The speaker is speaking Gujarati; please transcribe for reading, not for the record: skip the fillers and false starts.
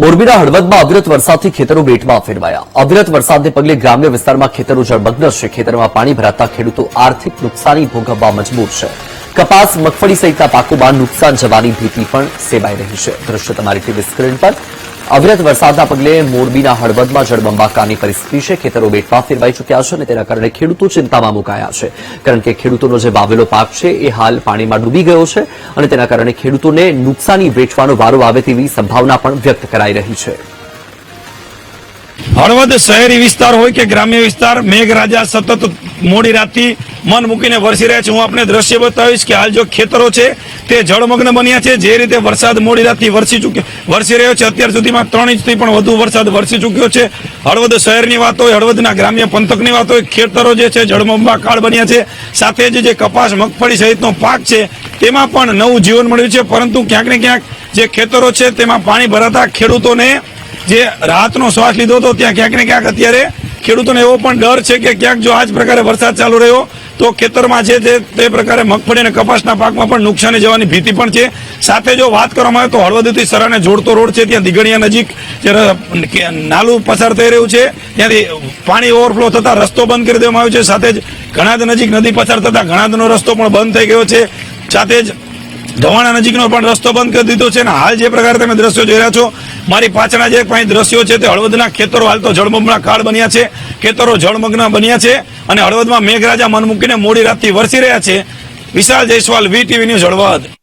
મોરબીના હળવદમાં અવિરત વરસાદથી ખેતરો બેટમાં ફેરવાયા। અવિરત વરસાદને પગલે ગ્રામ્ય વિસ્તારમાં ખેતરો જળમગ્ન છે। ખેતરમાં પાણી ભરાતા ખેડૂતો આર્થિક નુકસાની ભોગવવા મજબૂર છે। કપાસ, મગફળી સહિતના પાકોમાં નુકસાન જવાની ભીતિ પણ સેવાઈ રહી છે। દ્રશ્ય તમારી ટીવી સ્ક્રીન પર। અવિરત વરસાદના પગલે મોરબીના હળવદમાં જળબંબાકારની પરિસ્થિતિ છે। ખેતરો બેટમાં ફેરવાઈ ચૂક્યા છે અને તેના કારણે ખેડૂતો ચિંતામાં મુકાયા છે, કારણ કે ખેડૂતોનો જે વાવેલો પાક છે એ હાલ પાણીમાં ડૂબી ગયો છે અને તેના કારણે ખેડૂતોને નુકસાની વેચવાનો વારો આવે તેવી સંભાવના પણ વ્યક્ત કરાઈ રહી છે। હળવદ શહેરી વિસ્તાર હોય કે ગ્રામ્ય વિસ્તાર, મેઘરાજા સતત મોડી રાતથી મન મૂકીને વરસી રહ્યા છે। હું આપને દ્રશ્ય બતાવીશ કે હાલ જો ખેતરો છે તે જળમગ્ન બન્યા છે। જે રીતે વરસાદ મોડી રાતથી વરસી રહ્યો છે, અત્યાર સુધીમાં 3 ઇંચથી પણ વધુ વરસાદ વરસી ચૂક્યો છે। હળવદ શહેરની વાત હોય, હળવદના ગ્રામ્ય પંથકની વાત હોય, ખેતરો જે છે જળબંબાકાર બન્યા છે। સાથે જ જે કપાસ, મગફળી સહિતનો પાક છે તેમાં પણ નવું જીવન મળ્યું છે, પરંતુ ક્યાંક ને ક્યાંક જે ખેતરો છે તેમાં પાણી ભરાતા ખેડૂતોને જે રાહતનો શ્વાસ લીધો હતો ત્યાં ક્યાંક ને ક્યાંક અત્યારે ખેડૂતોને એવો પણ ડર છે કે ક્યાંક જો આ જ પ્રકારે વરસાદ ચાલુ રહ્યો તો ખેતરમાં છે તે પ્રકારે મગફળી અને કપાસના પાકમાં પણ નુકસાની જવાની ભીતિ પણ છે। સાથે જો વાત કરવામાં આવે તો હળવદથી સરાને જોડતો રોડ છે, ત્યાં દિગણિયા નજીક જે નાલું પસાર થઈ રહ્યું છે ત્યાંથી પાણી ઓવરફ્લો થતા રસ્તો બંધ કરી દેવામાં આવ્યો છે। સાથે જ ઘણાદ નજીક નદી પસાર થતા ઘણાદનો રસ્તો પણ બંધ થઈ ગયો છે। સાથે જ ઢવાણા નજીકનો પણ રસ્તો બંધ કરી દીધો છે અને હાલ જે પ્રકારે તમે દ્રશ્યો જોઈ રહ્યા છો, મારી પાછળના જે કંઈ દ્રશ્યો છે તે હળવદના ખેતરો હાલ તો જળબંબાકાર બન્યા છે। ખેતરો જળમગ્ન બન્યા છે અને હળવદમાં મેઘરાજા મન મૂકીને મોડી રાતથી વરસી રહ્યા છે। વિશાલ જયસ્વાલ, VTV ન્યૂઝ, હળવદ।